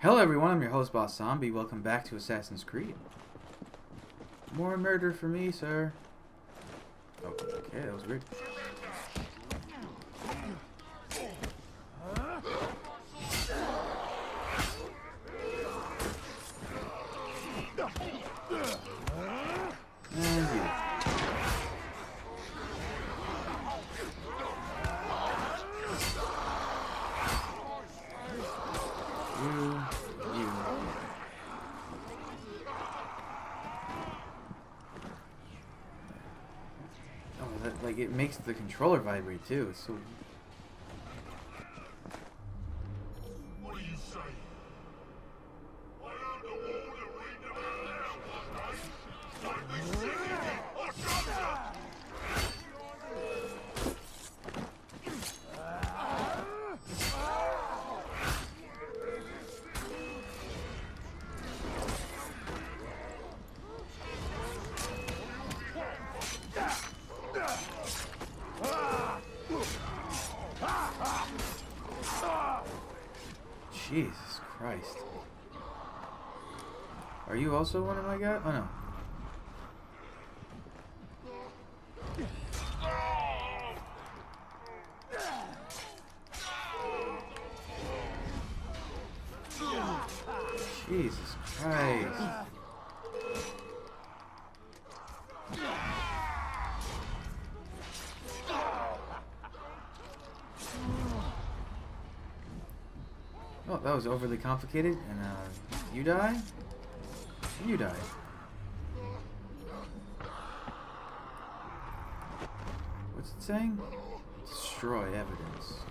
Hello everyone, I'm your host Boss Zombie. Welcome back to Assassin's Creed. More murder for me, sir. Oh, okay, that was weird. And you. You. Oh, that, like, it makes the controller vibrate too. It's so... What do you say? Why aren't the wall to read the man there, what, like the Syndicate or something? Jesus Christ. Are you also one of my guys? Oh no. Jesus Christ. Oh, that was overly complicated, and you die? You die. What's it saying? Destroy evidence.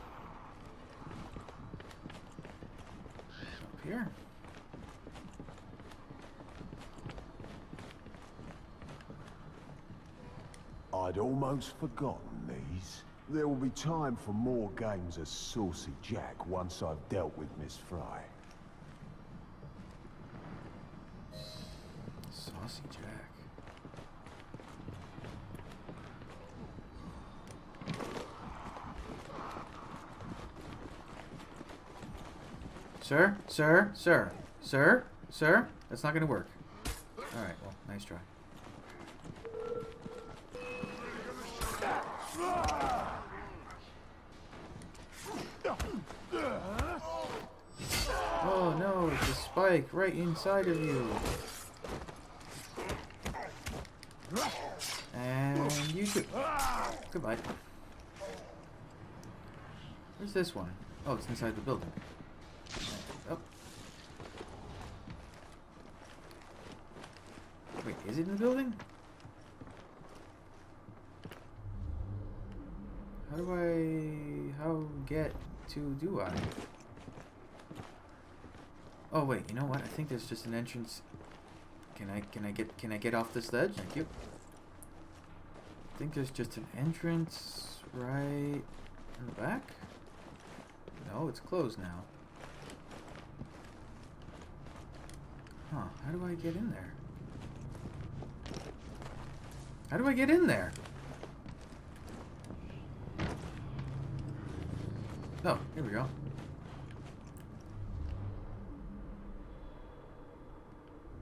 Up here? I'd almost forgotten these. There will be time for more games as Saucy Jack once I've dealt with Miss Fry. Saucy Jack. Sir? Sir? Sir? Sir? Sir? That's not gonna work. Alright, well, nice try. Oh no, it's a spike right inside of you. And you too. Goodbye. Where's this one? Oh, it's inside the building. Oh. Wait, is it in the building? How get to do I? Oh wait, you know what? I think there's just an entrance. Can I get off this ledge? Thank you. I think there's just an entrance right in the back. No, it's closed now. Huh, how do I get in there? How do I get in there? Oh, here we go.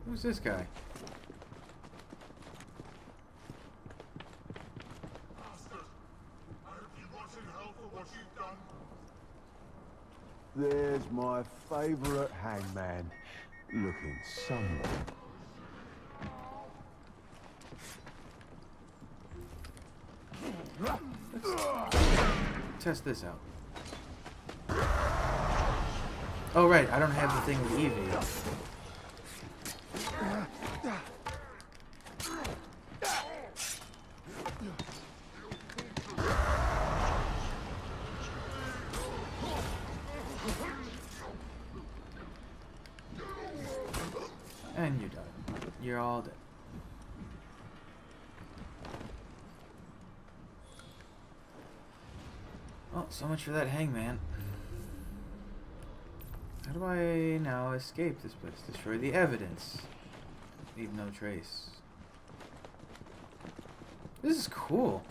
Who's this guy? Bastard! I hope you rot in hell for what you've done. There's my favourite hangman, looking somewhat. Let's test this out. Oh right, I don't have the thing with Evie. And you're done. You're all dead. Oh, so much for that hangman. How do I now escape this place? Destroy the evidence. Leave no trace. This is cool.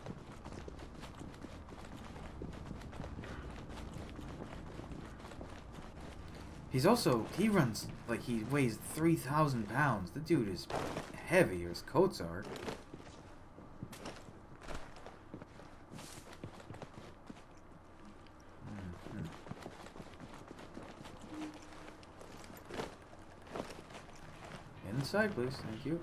He runs like he weighs 3,000 pounds. The dude is heavy, or his coats are. Inside, please. Thank you.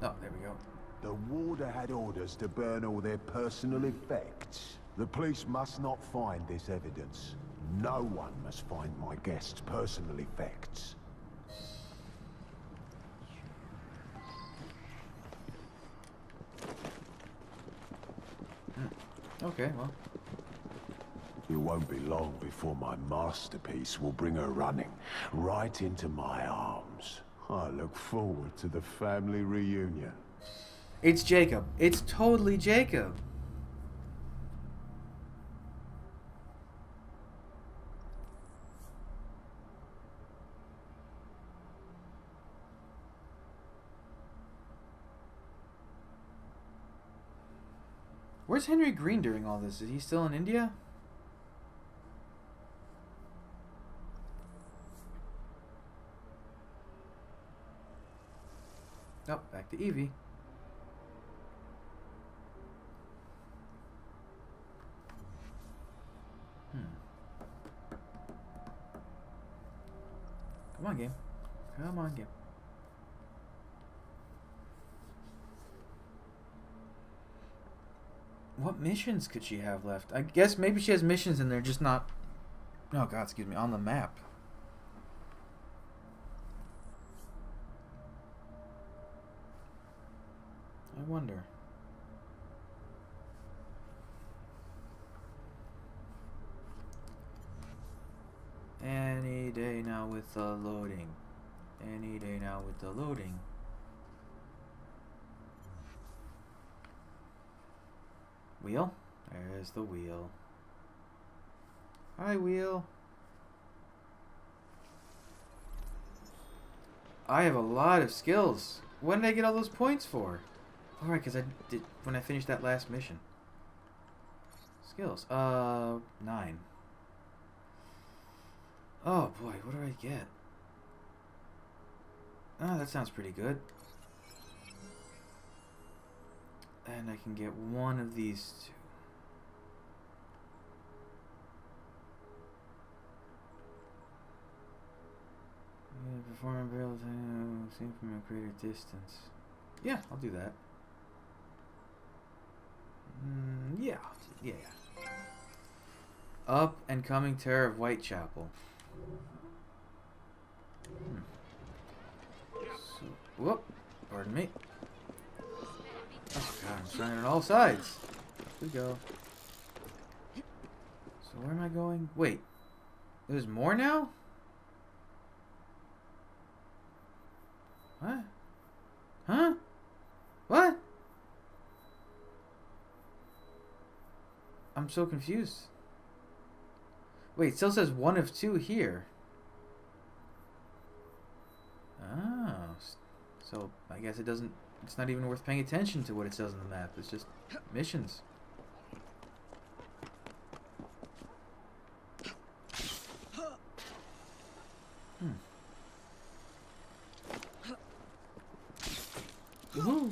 Oh, there we go. The warder had orders to burn all their personal effects. The police must not find this evidence. No one must find my guest's personal effects. Okay, well. It won't be long before my masterpiece will bring her running right into my arms. I look forward to the family reunion. It's Jacob. It's totally Jacob. Where's Henry Green during all this? Is he still in India? Oh, back to Evie. Come on, game. Come on, game. What missions could she have left? I guess maybe she has missions and they're just not... Oh, God, excuse me. On the map. I wonder. Any day now with the loading. Any day now with the loading. Wheel? There's the wheel. Hi, wheel. I have a lot of skills. When did I get all those points for? Alright, because I did when I finished that last mission. Skills. 9. Oh boy, what do I get? Oh, that sounds pretty good. And I can get one of these two. Perform a barrel seen from a greater distance. Yeah, I'll do that. Yeah. Up and Coming Terror of Whitechapel. So, whoop. Pardon me. Oh God, I'm trying on all sides. Here we go. So where am I going? Wait. There's more now? What? Huh? What? I'm so confused. Wait, it still says 1 of 2 here. Oh. So, I guess it doesn't... It's not even worth paying attention to what it says on the map. It's just missions. Woohoo!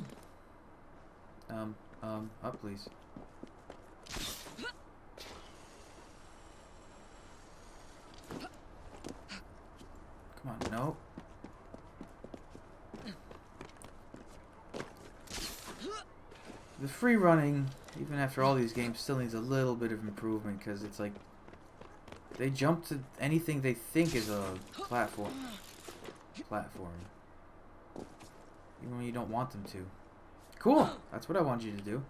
Up please. Come on, no. The free running, even after all these games, still needs a little bit of improvement because it's like they jump to anything they think is a platform. Even when you don't want them to. Cool! That's what I wanted you to do.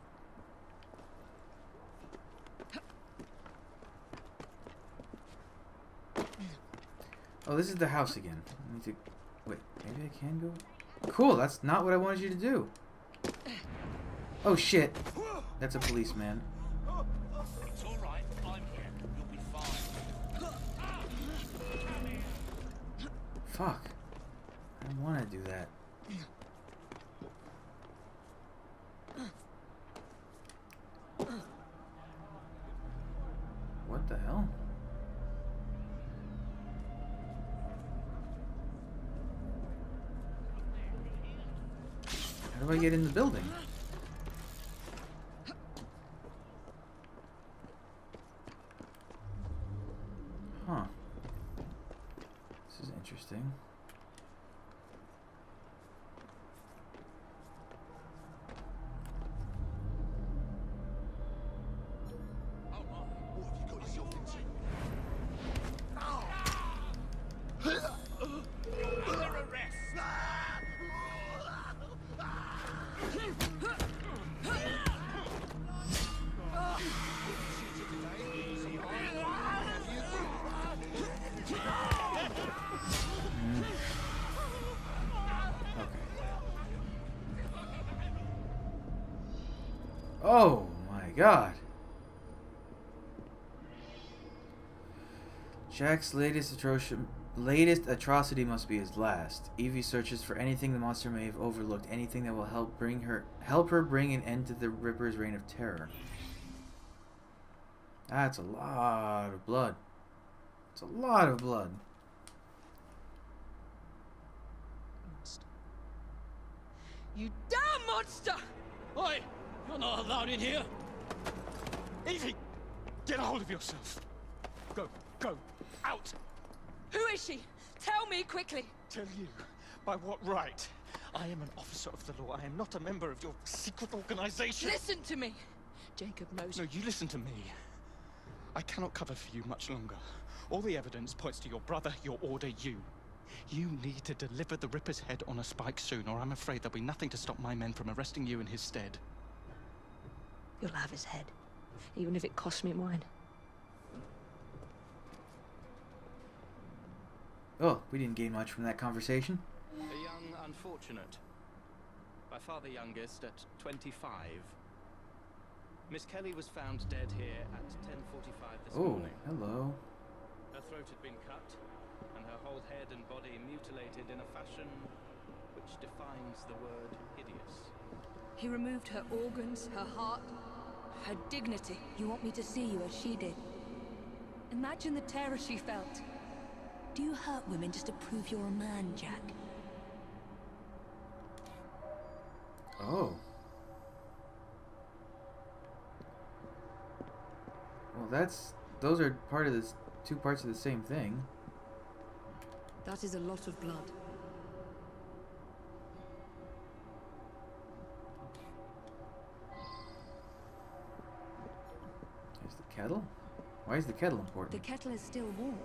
Oh, this is the house again. I need to... Wait, maybe I can go... Cool, that's not what I wanted you to do. Oh, shit. That's a policeman. It's all right. I'm here. You'll be fine. Fuck. I don't want to do that. What the do I get in the building? Huh. This is interesting. Oh my god. Jack's latest atrocity must be his last. Evie searches for anything the monster may have overlooked, anything that will help her bring an end to the Ripper's reign of terror. That's a lot of blood. It's a lot of blood. Monster. You damn monster! Oi! You're not allowed in here! Evie! Get a hold of yourself! Go, go, out! Who is she? Tell me quickly! Tell you? By what right? I am an officer of the law. I am not a member of your secret organization! Listen to me! Jacob knows. No, you listen to me. I cannot cover for you much longer. All the evidence points to your brother, your order, you. You need to deliver the Ripper's head on a spike soon, or I'm afraid there'll be nothing to stop my men from arresting you in his stead. You'll have his head, even if it costs me mine. Oh, we didn't gain much from that conversation. A young unfortunate. By far the youngest, at 25. Miss Kelly was found dead here at 10:45 this morning. Hello. Her throat had been cut, and her whole head and body mutilated in a fashion which defines the word hideous. He removed her organs, her heart, her dignity. You want me to see you as she did? Imagine the terror she felt. Do you hurt women just to prove you're a man, Jack? Oh. Well, those are part of this, two parts of the same thing. That is a lot of blood. There's the kettle. Why is the kettle important? The kettle is still warm.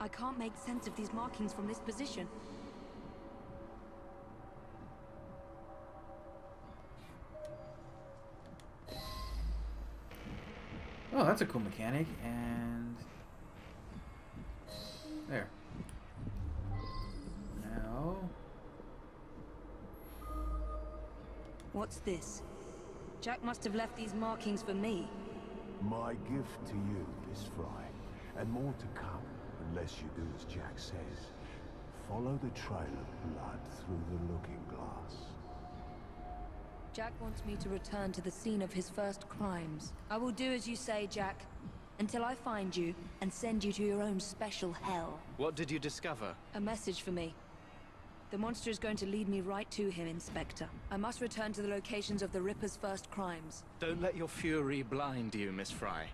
I can't make sense of these markings from this position. Oh, that's a cool mechanic, and there. Now, What's this? Jack must have left these markings for me. My gift to you, Miss Fry, and more to come, unless you do as Jack says. Follow the trail of blood through the looking glass. Jack wants me to return to the scene of his first crimes. I will do as you say, Jack, until I find you and send you to your own special hell. What did you discover? A message for me. The monster is going to lead me right to him, Inspector. I must return to the locations of the Ripper's first crimes. Don't let your fury blind you, Miss Fry.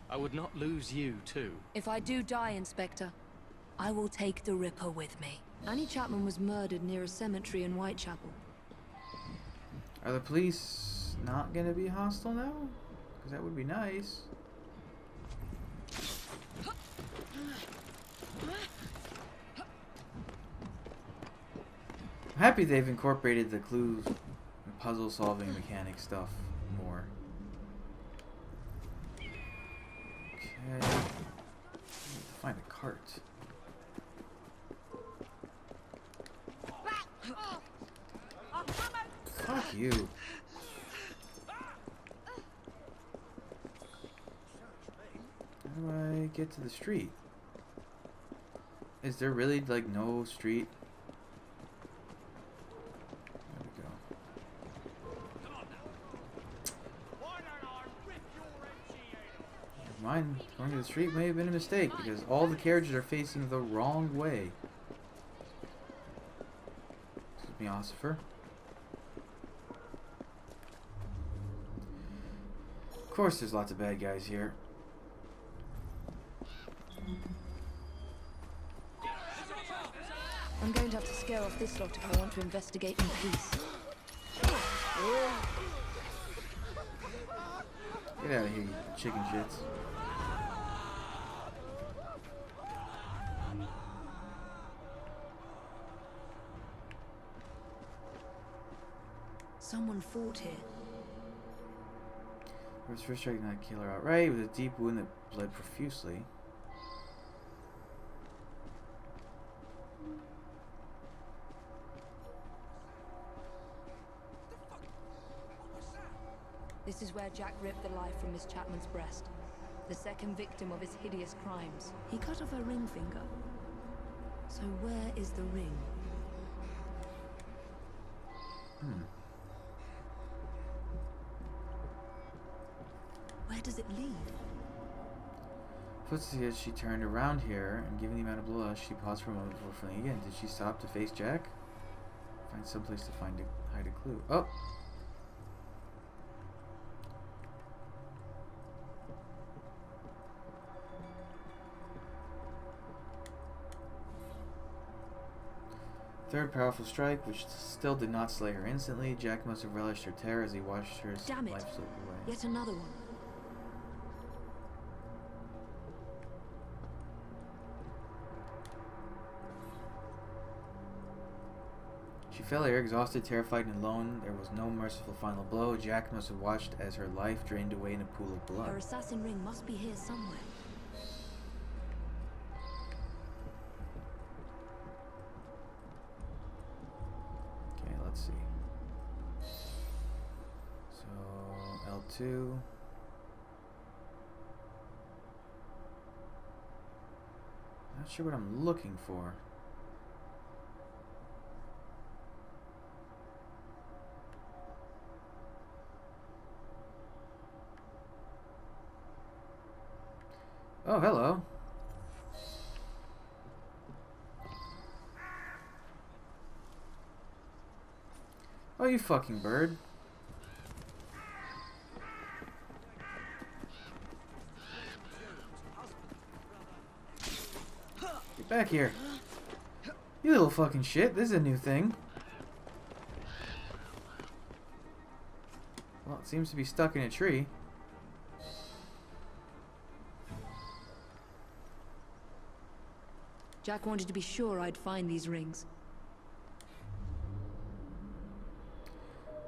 I would not lose you, too. If I do die, Inspector, I will take the Ripper with me. Annie Chapman was murdered near a cemetery in Whitechapel. are the police not gonna be hostile now? Because that would be nice. I'm happy they've incorporated the clues and puzzle-solving mechanic stuff more. Okay. I need to find a cart. Fuck you. How do I get to the street? Is there really, like, no street? There we go. fine. Going to the street may have been a mistake because all the carriages are facing the wrong way. Excuse me, Ossifer. Of course, there's lots of bad guys here. I'm going to have to scare off this lot if I want to investigate in peace. Get out of here, you chicken shits. Someone fought here. It was first striking that killer outright with a deep wound that bled profusely. This is where Jack ripped the life from Miss Chapman's breast. The second victim of his hideous crimes. He cut off her ring finger. So where is the ring? Where does it lead? Footsteps as she turned around here, and given the amount of blood, she paused for a moment before fleeing again. Did she stop to face Jack? Find someplace to hide a clue. Oh! Third powerful strike, which still did not slay her instantly. Jack must have relished her terror as he watched her life slip away. Yet another one. She fell here, exhausted, terrified, and alone. There was no merciful final blow. Jack must have watched as her life drained away in a pool of blood. Her assassin ring must be here somewhere. Okay, let's see. So, L2. Not sure what I'm looking for. Oh, hello. Oh, you fucking bird. Get back here. You little fucking shit. This is a new thing. Well, it seems to be stuck in a tree. Jack wanted to be sure I'd find these rings.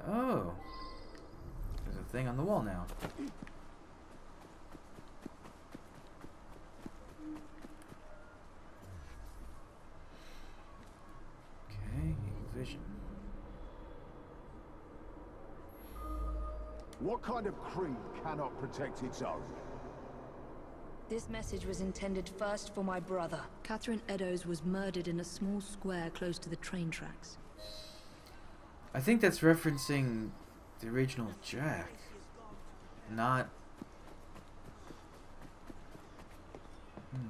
Oh. There's a thing on the wall now. Okay, eagle vision. What kind of creed cannot protect its own? This message was intended first for my brother. Catherine Eddowes was murdered in a small square close to the train tracks. I think that's referencing the original Jack. Not...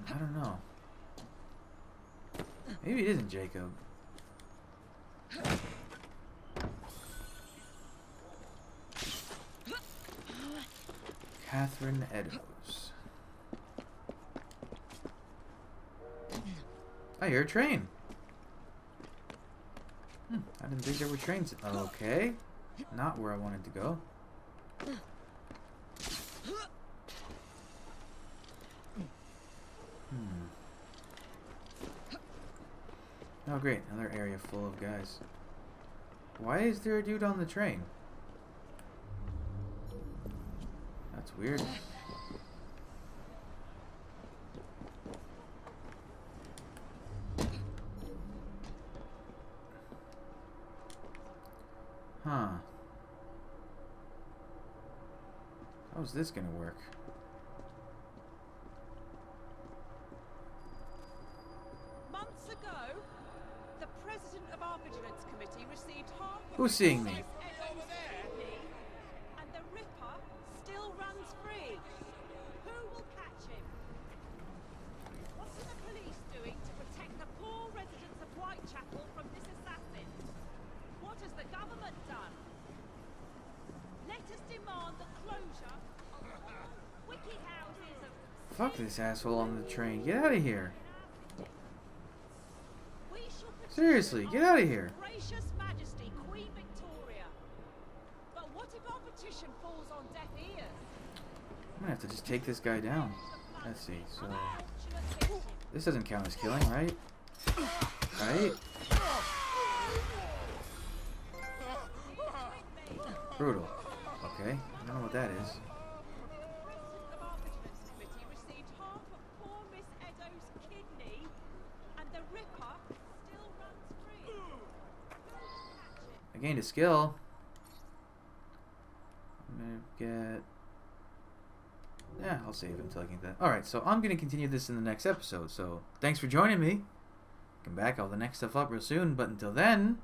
I don't know. Maybe it isn't Jacob. Catherine Eddowes. I hear a train. I didn't think there were trains. Okay. Not where I wanted to go. Oh great, another area full of guys. Why is there a dude on the train? That's weird. Huh. How's this gonna work? Months ago, the president of our vigilance committee received half of Who's seeing me? Over there. And the Ripper still runs free. Who will catch Fuck this asshole on the train. Get out of here. We shall petition Seriously, get out of here. Our Gracious Majesty Queen Victoria. But what if our petition falls on deaf ears? I'm gonna have to just take this guy down. Let's see. So Unfortunate hit. this doesn't count as killing, right? Right? Brutal. Okay. I don't know what that is. The President of our Vigilance Committee received half of poor Miss Edo's kidney, and the Ripper still runs free. I gained a skill. I'm gonna get... Yeah, I'll save it until I get that. Alright, so I'm gonna continue this in the next episode. So, thanks for joining me. Come back, I'll have the next stuff up real soon. But until then,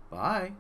bye.